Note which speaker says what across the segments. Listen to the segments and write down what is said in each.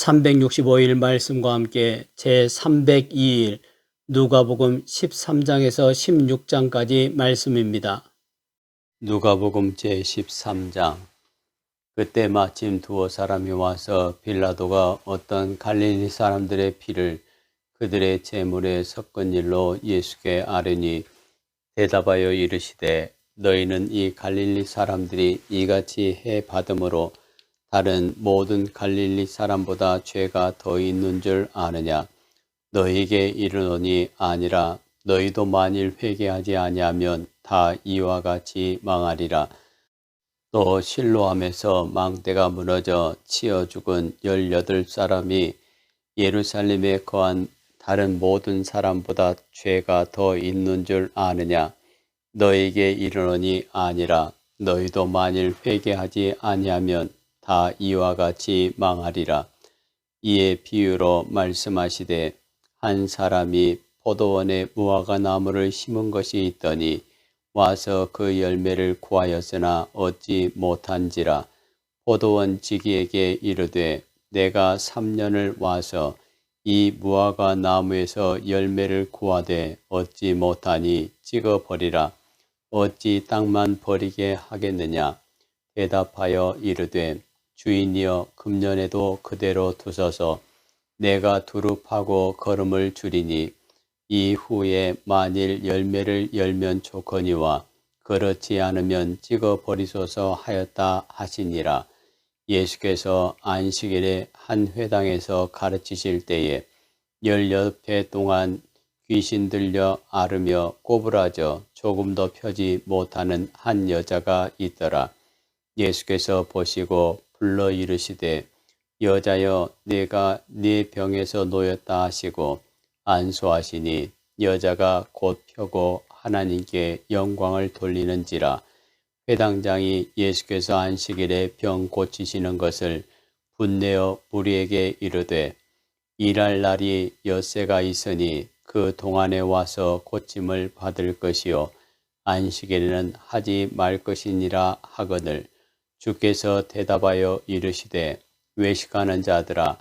Speaker 1: 365일 말씀과 함께 제302일 누가복음 13장에서 16장까지 말씀입니다. 누가복음 제13장. 그때 마침 두어 사람이 와서 빌라도가 어떤 갈릴리 사람들의 피를 그들의 제물에 섞은 일로 예수께 아뢰니 대답하여 이르시되 너희는 이 갈릴리 사람들이 이같이 해 받음으로 다른 모든 갈릴리 사람보다 죄가 더 있는 줄 아느냐? 너희에게 이르노니 아니라. 너희도 만일 회개하지 아니하면 다 이와 같이 망하리라. 또 실로암에서 망대가 무너져 치어 죽은 18사람이 예루살렘에 거한 다른 모든 사람보다 죄가 더 있는 줄 아느냐? 너희에게 이르노니 아니라. 너희도 만일 회개하지 아니하면 다 이와 같이 망하리라. 이에 비유로 말씀하시되 한 사람이 포도원에 무화과 나무를 심은 것이 있더니 와서 그 열매를 구하였으나 얻지 못한지라. 포도원 지기에게 이르되 내가 3년을 와서 이 무화과 나무에서 열매를 구하되 얻지 못하니 찍어버리라. 어찌 땅만 버리게 하겠느냐? 대답하여 이르되 주인이여 금년에도 그대로 두소서. 내가 두릅하고 거름을 주리니 이후에 만일 열매를 열면 좋거니와 그렇지 않으면 찍어버리소서 하였다 하시니라. 예수께서 안식일에 한 회당에서 가르치실 때에 18회 동안 귀신 들려 앓으며 꼬부라져 조금도 펴지 못하는 한 여자가 있더라. 예수께서 보시고 불러 이르시되 여자여 네가 네 병에서 놓였다 하시고 안수하시니 여자가 곧 펴고 하나님께 영광을 돌리는지라. 회당장이 예수께서 안식일에 병 고치시는 것을 분내어 무리에게 이르되 일할 날이 엿새가 있으니 그 동안에 와서 고침을 받을 것이요 안식일에는 하지 말 것이니라 하거늘. 주께서 대답하여 이르시되 외식하는 자들아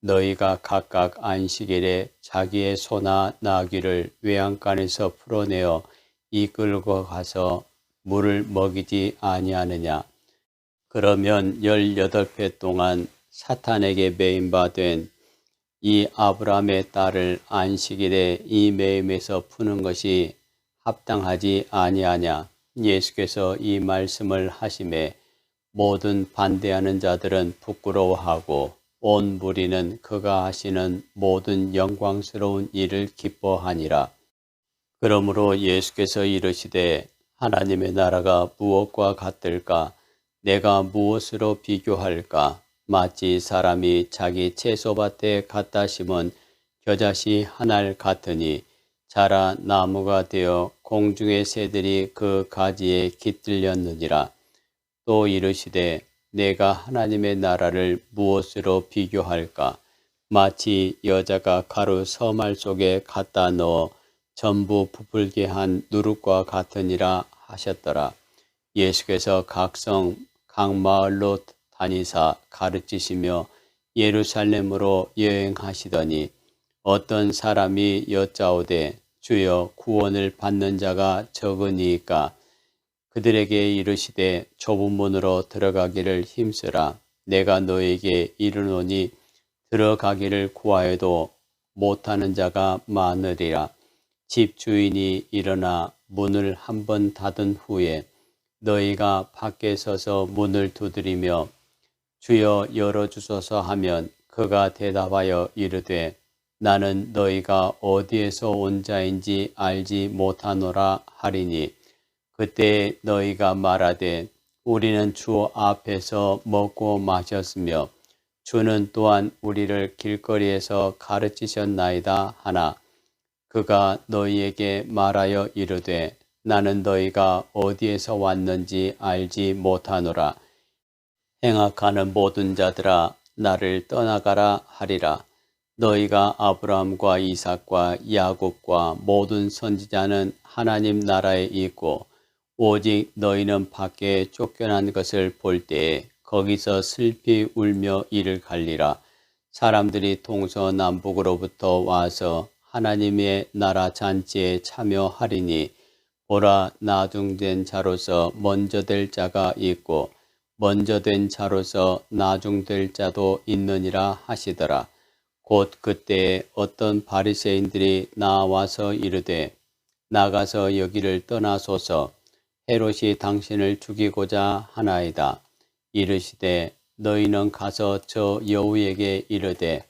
Speaker 1: 너희가 각각 안식일에 자기의 소나 나귀를 외양간에서 풀어내어 이끌고 가서 물을 먹이지 아니하느냐? 그러면 18회 동안 사탄에게 매임바 된 이 아브라함의 딸을 안식일에 이 매임에서 푸는 것이 합당하지 아니하냐? 예수께서 이 말씀을 하시매 모든 반대하는 자들은 부끄러워하고 온 무리는 그가 하시는 모든 영광스러운 일을 기뻐하니라. 그러므로 예수께서 이르시되 하나님의 나라가 무엇과 같을까? 내가 무엇으로 비교할까? 마치 사람이 자기 채소밭에 갖다 심은 겨자씨 한 알 같으니 자라 나무가 되어 공중의 새들이 그 가지에 깃들렸느니라. 또 이르시되 내가 하나님의 나라를 무엇으로 비교할까? 마치 여자가 가루 서말 속에 갖다 넣어 전부 부풀게 한 누룩과 같으니라 하셨더라. 예수께서 각성 각 마을로 다니사 가르치시며 예루살렘으로 여행하시더니 어떤 사람이 여짜오되 주여 구원을 받는 자가 적으니까? 그들에게 이르시되 좁은 문으로 들어가기를 힘쓰라. 내가 너에게 이르노니 들어가기를 구하여도 못하는 자가 많으리라. 집 주인이 일어나 문을 한 번 닫은 후에 너희가 밖에 서서 문을 두드리며 주여 열어주소서 하면 그가 대답하여 이르되 나는 너희가 어디에서 온 자인지 알지 못하노라 하리니 그때 너희가 말하되 우리는 주 앞에서 먹고 마셨으며 주는 또한 우리를 길거리에서 가르치셨나이다 하나 그가 너희에게 말하여 이르되 나는 너희가 어디에서 왔는지 알지 못하노라. 행악하는 모든 자들아 나를 떠나가라 하리라. 너희가 아브라함과 이삭과 야곱과 모든 선지자는 하나님 나라에 있고 오직 너희는 밖에 쫓겨난 것을 볼 때에 거기서 슬피 울며 이를 갈리라. 사람들이 동서남북으로부터 와서 하나님의 나라 잔치에 참여하리니 보라, 나중된 자로서 먼저 될 자가 있고 먼저 된 자로서 나중될 자도 있느니라 하시더라. 곧 그때에 어떤 바리새인들이 나와서 이르되 나가서 여기를 떠나소서. 헤롯이 당신을 죽이고자 하나이다. 이르시되 너희는 가서 저 여우에게 이르되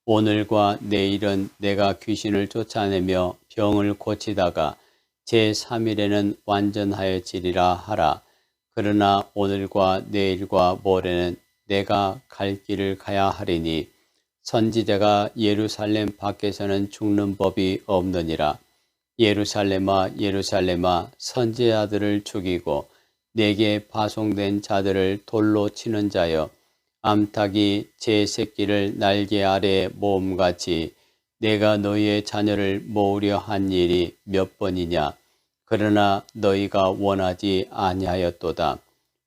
Speaker 1: 오늘과 내일은 내가 귀신을 쫓아내며 병을 고치다가 제3일에는 완전하여지리라 하라. 그러나 오늘과 내일과 모레는 내가 갈 길을 가야 하리니 선지자가 예루살렘 밖에서는 죽는 법이 없느니라. 예루살렘아 예루살렘아 선지자들을 죽이고 내게 파송된 자들을 돌로 치는 자여, 암탉이 제 새끼를 날개 아래 모음같이 내가 너희의 자녀를 모으려 한 일이 몇 번이냐. 그러나 너희가 원하지 아니하였도다.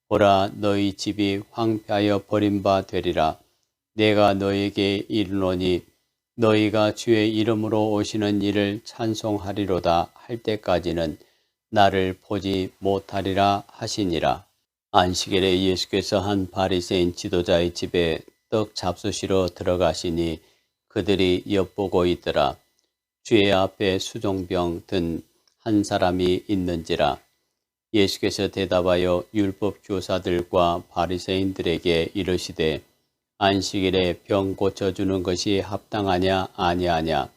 Speaker 1: 보라, 너희 집이 황폐하여 버림바 되리라. 내가 너희에게 이르노니 너희가 주의 이름으로 오시는 이를 찬송하리로다 할 때까지는 나를 보지 못하리라 하시니라. 안식일에 예수께서 한 바리새인 지도자의 집에 떡 잡수시러 들어가시니 그들이 엿보고 있더라. 주의 앞에 수종병 든 한 사람이 있는지라. 예수께서 대답하여 율법 교사들과 바리새인들에게 이르시되 안식일에 병 고쳐주는 것이 합당하냐 아니하냐.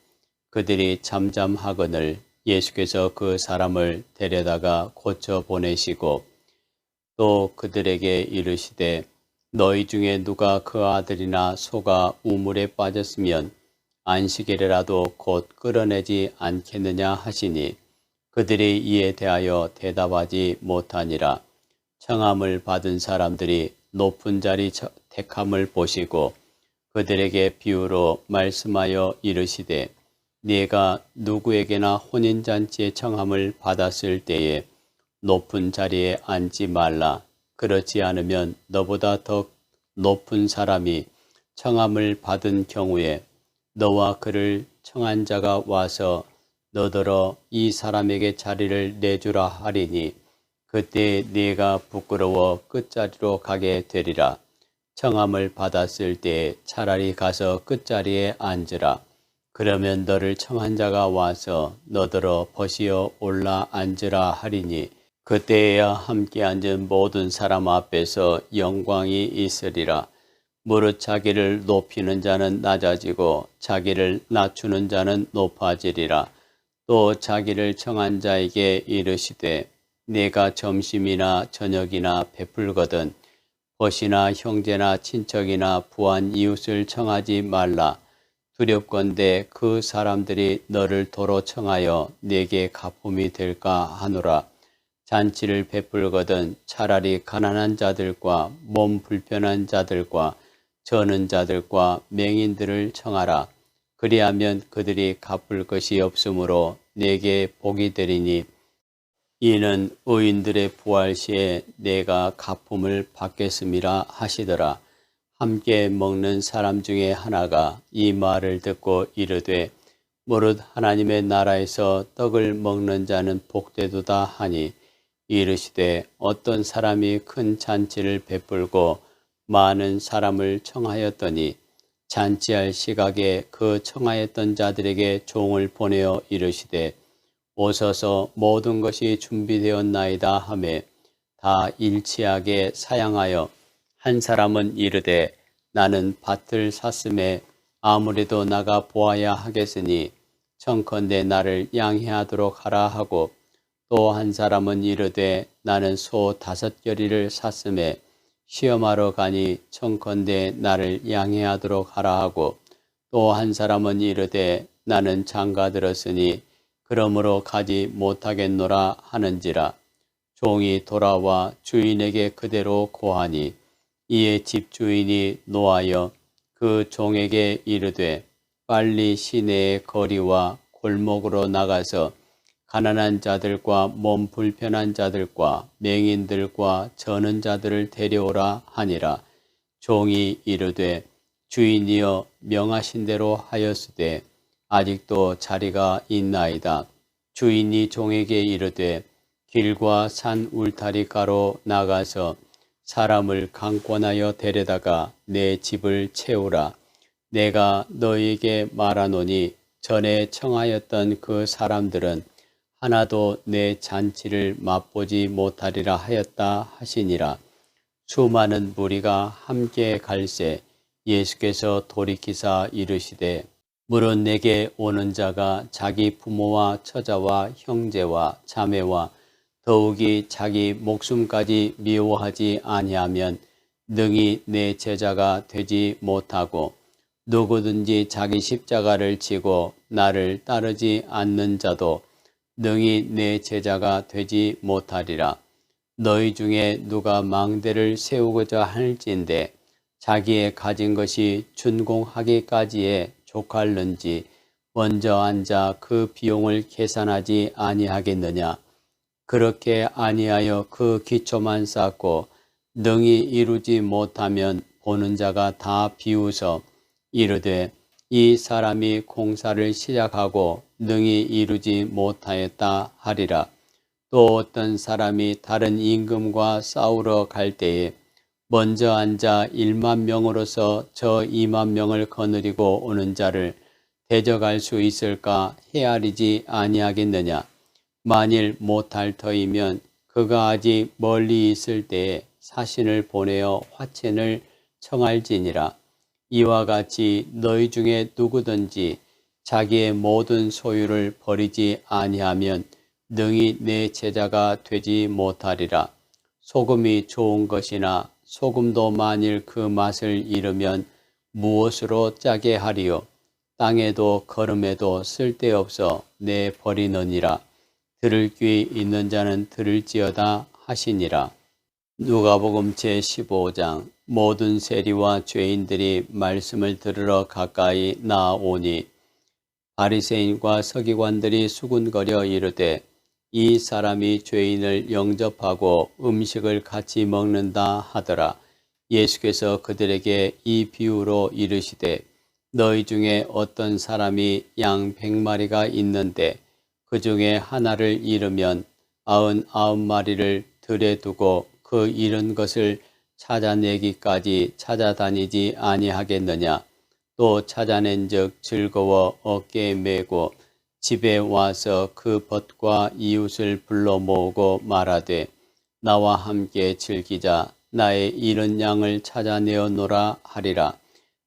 Speaker 1: 그들이 잠잠하거늘 예수께서 그 사람을 데려다가 고쳐 보내시고 또 그들에게 이르시되 너희 중에 누가 그 아들이나 소가 우물에 빠졌으면 안식일에라도 곧 끌어내지 않겠느냐 하시니 그들이 이에 대하여 대답하지 못하니라. 청함을 받은 사람들이 높은 자리 택함을 보시고 그들에게 비유로 말씀하여 이르시되 네가 누구에게나 혼인잔치의 청함을 받았을 때에 높은 자리에 앉지 말라. 그렇지 않으면 너보다 더 높은 사람이 청함을 받은 경우에 너와 그를 청한 자가 와서 너더러 이 사람에게 자리를 내주라 하리니 그때 네가 부끄러워 끝자리로 가게 되리라. 청함을 받았을 때 차라리 가서 끝자리에 앉으라. 그러면 너를 청한 자가 와서 너더러 벗이어 올라 앉으라 하리니 그때에야 함께 앉은 모든 사람 앞에서 영광이 있으리라. 무릇 자기를 높이는 자는 낮아지고 자기를 낮추는 자는 높아지리라. 또 자기를 청한 자에게 이르시되 네가 점심이나 저녁이나 베풀거든 벗이나 형제나 친척이나 부한 이웃을 청하지 말라. 두렵건대 그 사람들이 너를 도로 청하여 네게 가품이 될까 하노라. 잔치를 베풀거든 차라리 가난한 자들과 몸 불편한 자들과 저는 자들과 맹인들을 청하라. 그리하면 그들이 갚을 것이 없으므로 내게 복이 되리니 이는 의인들의 부활 시에 내가 갚음을 받겠음이라 하시더라. 함께 먹는 사람 중에 하나가 이 말을 듣고 이르되 무릇 하나님의 나라에서 떡을 먹는 자는 복되도다 하니 이르시되 어떤 사람이 큰 잔치를 베풀고 많은 사람을 청하였더니 잔치할 시각에 그 청하였던 자들에게 종을 보내어 이르시되 오소서 모든 것이 준비되었나이다 하매 다 일치하게 사양하여 한 사람은 이르되 나는 밭을 샀음에 아무래도 나가 보아야 하겠으니 청컨대 나를 양해하도록 하라 하고 또 한 사람은 이르되 나는 소 5겨리를 샀음에 시험하러 가니 청컨대 나를 양해하도록 하라 하고 또 한 사람은 이르되 나는 장가 들었으니 그러므로 가지 못하겠노라 하는지라. 종이 돌아와 주인에게 그대로 고하니 이에 집주인이 노하여 그 종에게 이르되 빨리 시내의 거리와 골목으로 나가서 가난한 자들과 몸 불편한 자들과 맹인들과 저는 자들을 데려오라 하니라. 종이 이르되 주인이여 명하신 대로 하였으되 아직도 자리가 있나이다. 주인이 종에게 이르되 길과 산 울타리가로 나가서 사람을 강권하여 데려다가 내 집을 채우라. 내가 너희에게 말하노니 전에 청하였던 그 사람들은 하나도 내 잔치를 맛보지 못하리라 하였다 하시니라. 수많은 무리가 함께 갈새 예수께서 돌이키사 이르시되 물은 내게 오는 자가 자기 부모와 처자와 형제와 자매와 더욱이 자기 목숨까지 미워하지 아니하면 능히 내 제자가 되지 못하고 누구든지 자기 십자가를 지고 나를 따르지 않는 자도 능히 내 제자가 되지 못하리라. 너희 중에 누가 망대를 세우고자 할진대 자기의 가진 것이 준공하기까지에 족할는지 먼저 앉아 그 비용을 계산하지 아니하겠느냐. 그렇게 아니하여 그 기초만 쌓고 능히 이루지 못하면 보는 자가 다 비웃어 이르되 이 사람이 공사를 시작하고 능히 이루지 못하였다 하리라. 또 어떤 사람이 다른 임금과 싸우러 갈 때에 먼저 앉아 1만 명으로서 저 2만 명을 거느리고 오는 자를 대적할 수 있을까 헤아리지 아니하겠느냐. 만일 못할 터이면 그가 아직 멀리 있을 때에 사신을 보내어 화친을 청할지니라. 이와 같이 너희 중에 누구든지 자기의 모든 소유를 버리지 아니하면 능히 내 제자가 되지 못하리라. 소금이 좋은 것이나 소금도 만일 그 맛을 잃으면 무엇으로 짜게 하리요. 땅에도 거름에도 쓸데없어 내 버리느니라. 들을 귀 있는 자는 들을지어다 하시니라. 누가복음 제15장. 모든 세리와 죄인들이 말씀을 들으러 가까이 나아오니 바리새인과 서기관들이 수군거려 이르되 이 사람이 죄인을 영접하고 음식을 같이 먹는다 하더라. 예수께서 그들에게 이 비유로 이르시되 너희 중에 어떤 사람이 양 100마리가 있는데 그 중에 하나를 잃으면 99마리를 들에 두고 그 잃은 것을 찾아내기까지 찾아다니지 아니하겠느냐. 또 찾아낸즉 즐거워 어깨에 메고 집에 와서 그 벗과 이웃을 불러 모으고 말하되 나와 함께 즐기자. 나의 잃은 양을 찾아내었노라 하리라.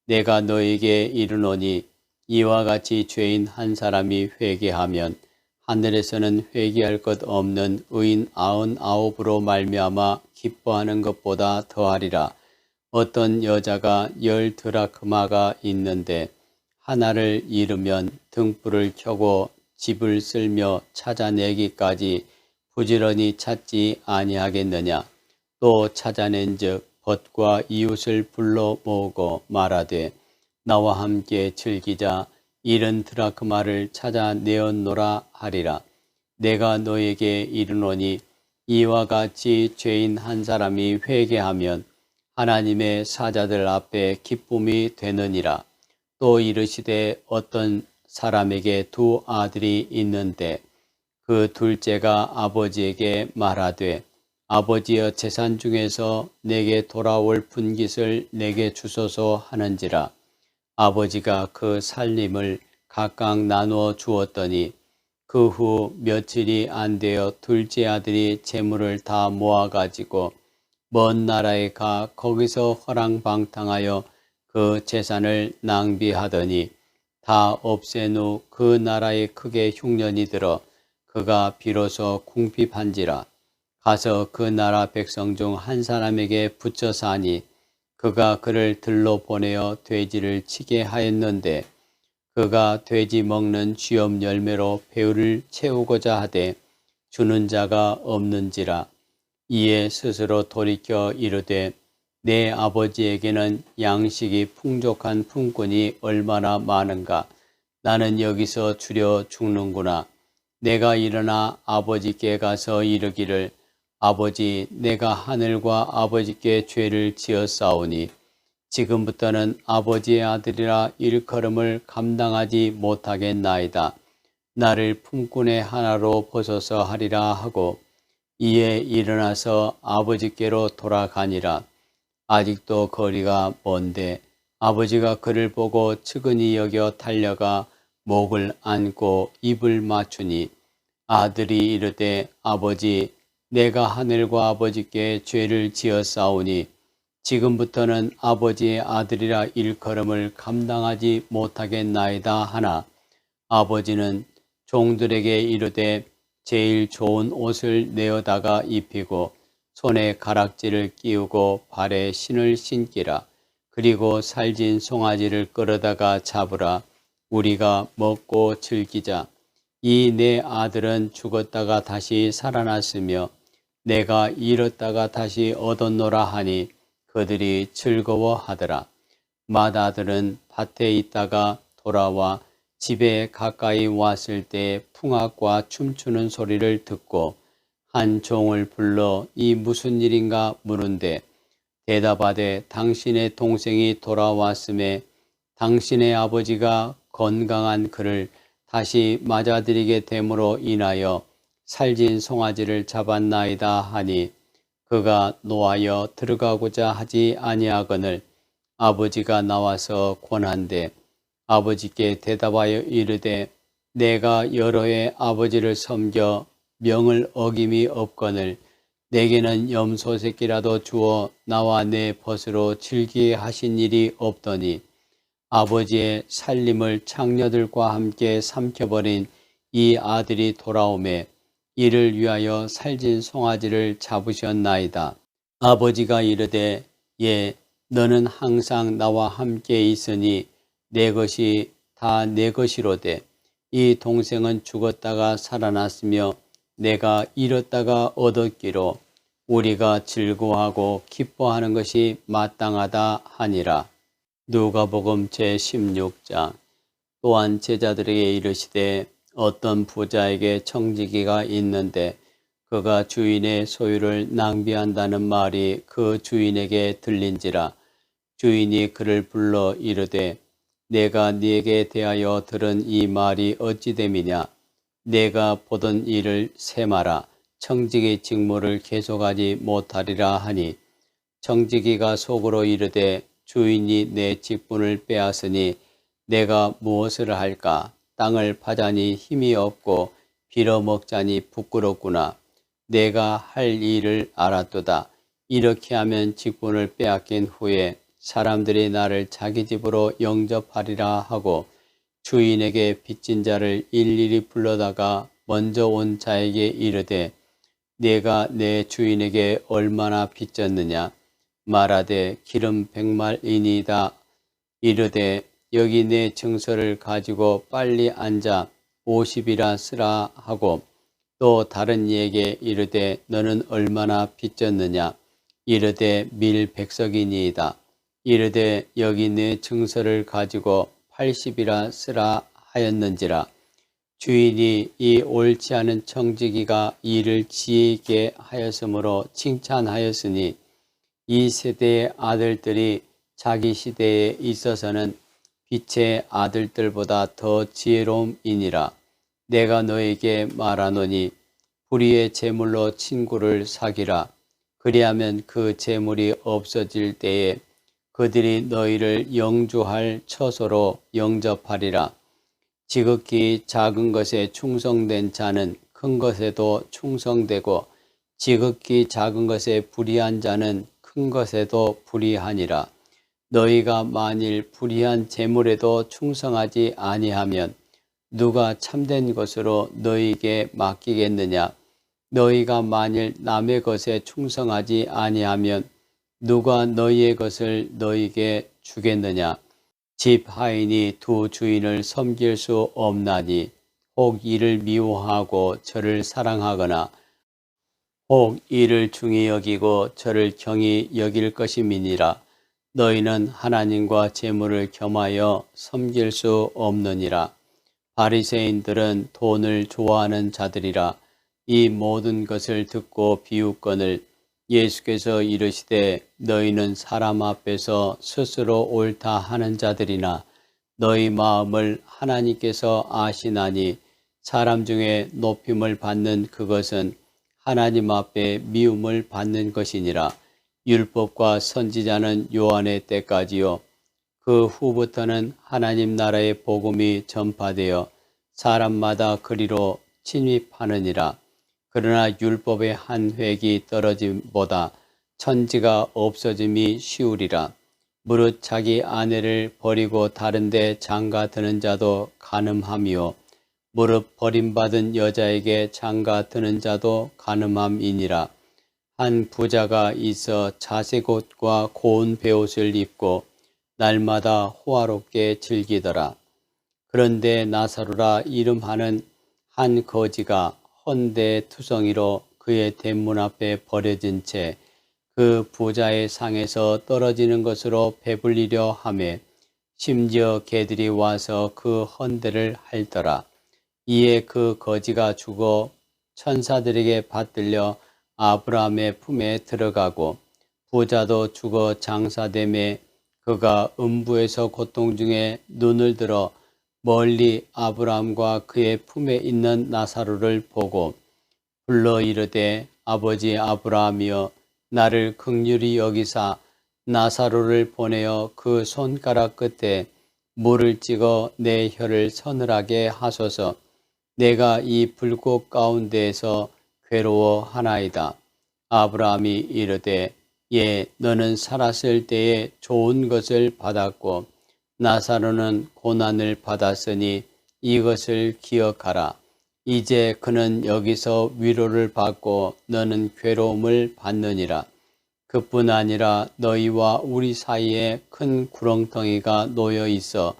Speaker 1: 내가 너에게 이르노니 이와 같이 죄인 한 사람이 회개하면 하늘에서는 회개할 것 없는 의인 99으로 말미암아 기뻐하는 것보다 더하리라. 어떤 여자가 10 드라크마가 있는데 하나를 잃으면 등불을 켜고 집을 쓸며 찾아내기까지 부지런히 찾지 아니하겠느냐. 또 찾아낸즉 벗과 이웃을 불러 모으고 말하되 나와 함께 즐기자. 잃은 드라크마를 찾아내었노라 하리라. 내가 너에게 이르노니 이와 같이 죄인 한 사람이 회개하면 하나님의 사자들 앞에 기쁨이 되느니라. 또 이르시되 어떤 사람에게 2 아들이 있는데 그 둘째가 아버지에게 말하되 아버지여 재산 중에서 내게 돌아올 분깃을 내게 주소서 하는지라. 아버지가 그 살림을 각각 나누어 주었더니 그 후 며칠이 안 되어 둘째 아들이 재물을 다 모아가지고 먼 나라에 가 거기서 허랑방탕하여 그 재산을 낭비하더니 다 없앤 후 그 나라에 크게 흉년이 들어 그가 비로소 궁핍한지라. 가서 그 나라 백성 중 한 사람에게 붙여 사니 그가 그를 들러 보내어 돼지를 치게 하였는데 그가 돼지 먹는 쥐엄 열매로 배를 채우고자 하되 주는 자가 없는지라. 이에 스스로 돌이켜 이르되 내 아버지에게는 양식이 풍족한 품꾼이 얼마나 많은가. 나는 여기서 주려 죽는구나. 내가 일어나 아버지께 가서 이르기를 아버지, 내가 하늘과 아버지께 죄를 지었사오니 지금부터는 아버지의 아들이라 일컬음을 감당하지 못하겠나이다. 나를 품꾼의 하나로 보소서 하리라 하고 이에 일어나서 아버지께로 돌아가니라. 아직도 거리가 먼데 아버지가 그를 보고 측은히 여겨 달려가 목을 안고 입을 맞추니 아들이 이르되 아버지 내가 하늘과 아버지께 죄를 지었사오니 지금부터는 아버지의 아들이라 일컬음을 감당하지 못하겠나이다 하나 아버지는 종들에게 이르되 제일 좋은 옷을 내어다가 입히고 손에 가락지를 끼우고 발에 신을 신기라. 그리고 살진 송아지를 끌어다가 잡으라. 우리가 먹고 즐기자. 이 내 아들은 죽었다가 다시 살아났으며 내가 잃었다가 다시 얻었노라 하니 그들이 즐거워하더라. 맏아들은 밭에 있다가 돌아와 집에 가까이 왔을 때 풍악과 춤추는 소리를 듣고 한 종을 불러 이 무슨 일인가 물은데 대답하되 당신의 동생이 돌아왔음에 당신의 아버지가 건강한 그를 다시 맞아들이게 됨으로 인하여 살진 송아지를 잡았나이다 하니 그가 노하여 들어가고자 하지 아니하거늘 아버지가 나와서 권한대 아버지께 대답하여 이르되 내가 여러 해 아버지를 섬겨 명을 어김이 없거늘 내게는 염소 새끼라도 주어 나와 내 벗으로 즐기게 하신 일이 없더니 아버지의 살림을 창녀들과 함께 삼켜버린 이 아들이 돌아오매 이를 위하여 살진 송아지를 잡으셨나이다. 아버지가 이르되 예 너는 항상 나와 함께 있으니 내 것이 다 내 것이로되 이 동생은 죽었다가 살아났으며 내가 잃었다가 얻었기로 우리가 즐거워하고 기뻐하는 것이 마땅하다 하니라. 누가복음 제16장. 또한 제자들에게 이르시되 어떤 부자에게 청지기가 있는데 그가 주인의 소유를 낭비한다는 말이 그 주인에게 들린지라. 주인이 그를 불러 이르되 내가 네게 대하여 들은 이 말이 어찌 됨이냐. 내가 보던 일을 세마라. 청지기 직무를 계속하지 못하리라 하니 청지기가 속으로 이르되 주인이 내 직분을 빼앗으니 내가 무엇을 할까. 땅을 파자니 힘이 없고 빌어먹자니 부끄럽구나. 내가 할 일을 알았도다. 이렇게 하면 직분을 빼앗긴 후에 사람들이 나를 자기 집으로 영접하리라 하고 주인에게 빚진 자를 일일이 불러다가 먼저 온 자에게 이르되 네가 내 주인에게 얼마나 빚졌느냐. 말하되 기름 100말이니이다. 이르되 여기 내 증서를 가지고 빨리 앉아 50이라 쓰라 하고 또 다른 이에게 이르되 너는 얼마나 빚졌느냐. 이르되 밀 100석이니이다. 이르되 여기 내 증서를 가지고 80이라 쓰라 하였는지라. 주인이 이 옳지 않은 청지기가 일을 지혜 있게 하였으므로 칭찬하였으니 이 세대의 아들들이 자기 시대에 있어서는 빛의 아들들보다 더 지혜로움이니라. 내가 너에게 말하노니 불의의 재물로 친구를 사귀라. 그리하면 그 재물이 없어질 때에 그들이 너희를 영주할 처소로 영접하리라. 지극히 작은 것에 충성된 자는 큰 것에도 충성되고 지극히 작은 것에 불의한 자는 큰 것에도 불의하니라. 너희가 만일 불의한 재물에도 충성하지 아니하면 누가 참된 것으로 너희에게 맡기겠느냐. 너희가 만일 남의 것에 충성하지 아니하면 누가 너희의 것을 너희에게 주겠느냐. 집 하인이 두 주인을 섬길 수 없나니 혹 이를 미워하고 저를 사랑하거나 혹 이를 중히 여기고 저를 경히 여길 것임이니라. 너희는 하나님과 재물을 겸하여 섬길 수 없느니라. 바리새인들은 돈을 좋아하는 자들이라. 이 모든 것을 듣고 비웃거늘 예수께서 이르시되 너희는 사람 앞에서 스스로 옳다 하는 자들이나 너희 마음을 하나님께서 아시나니 사람 중에 높임을 받는 그것은 하나님 앞에 미움을 받는 것이니라. 율법과 선지자는 요한의 때까지요. 그 후부터는 하나님 나라의 복음이 전파되어 사람마다 그리로 침입하느니라. 그러나 율법의 한 획이 떨어짐보다 천지가 없어짐이 쉬우리라. 무릇 자기 아내를 버리고 다른 데 장가드는 자도 간음함이요 무릇 버림받은 여자에게 장가드는 자도 간음함이니라. 한 부자가 있어 자색 옷과 고운 베옷을 입고 날마다 호화롭게 즐기더라. 그런데 나사로라 이름하는 한 거지가 헌데 투성이로 그의 대문 앞에 버려진 채 그 부자의 상에서 떨어지는 것으로 배불리려 하매 심지어 개들이 와서 그 헌데를 핥더라. 이에 그 거지가 죽어 천사들에게 받들려 아브라함의 품에 들어가고 부자도 죽어 장사됨에 그가 음부에서 고통 중에 눈을 들어 멀리 아브라함과 그의 품에 있는 나사로를 보고 불러 이르되 아버지 아브라함이여 나를 긍휼히 여기사 나사로를 보내어 그 손가락 끝에 물을 찍어 내 혀를 서늘하게 하소서. 내가 이 불꽃 가운데에서 괴로워하나이다. 아브라함이 이르되 예 너는 살았을 때에 좋은 것을 받았고 나사로는 고난을 받았으니 이것을 기억하라. 이제 그는 여기서 위로를 받고 너는 괴로움을 받느니라. 그뿐 아니라 너희와 우리 사이에 큰 구렁텅이가 놓여 있어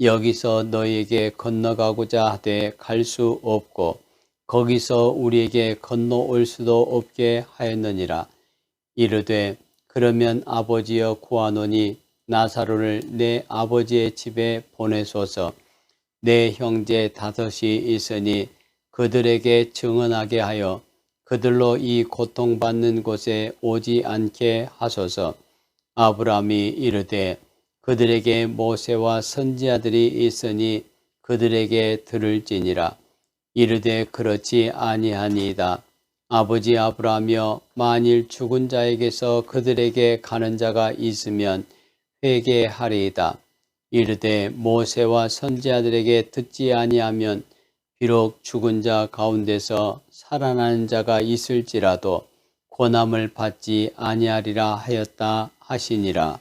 Speaker 1: 여기서 너희에게 건너가고자 하되 갈 수 없고 거기서 우리에게 건너올 수도 없게 하였느니라. 이르되 그러면 아버지여 구하노니 나사로를 내 아버지의 집에 보내소서. 내 형제 5이 있으니 그들에게 증언하게 하여 그들로 이 고통받는 곳에 오지 않게 하소서. 아브라함이 이르되 그들에게 모세와 선지자들이 있으니 그들에게 들을지니라. 이르되 그렇지 아니하니이다. 아버지 아브라함이여 만일 죽은 자에게서 그들에게 가는 자가 있으면 회개하리이다. 이르되 모세와 선지자들에게 듣지 아니하면 비록 죽은 자 가운데서 살아나는 자가 있을지라도 고난을 받지 아니하리라 하였다 하시니라.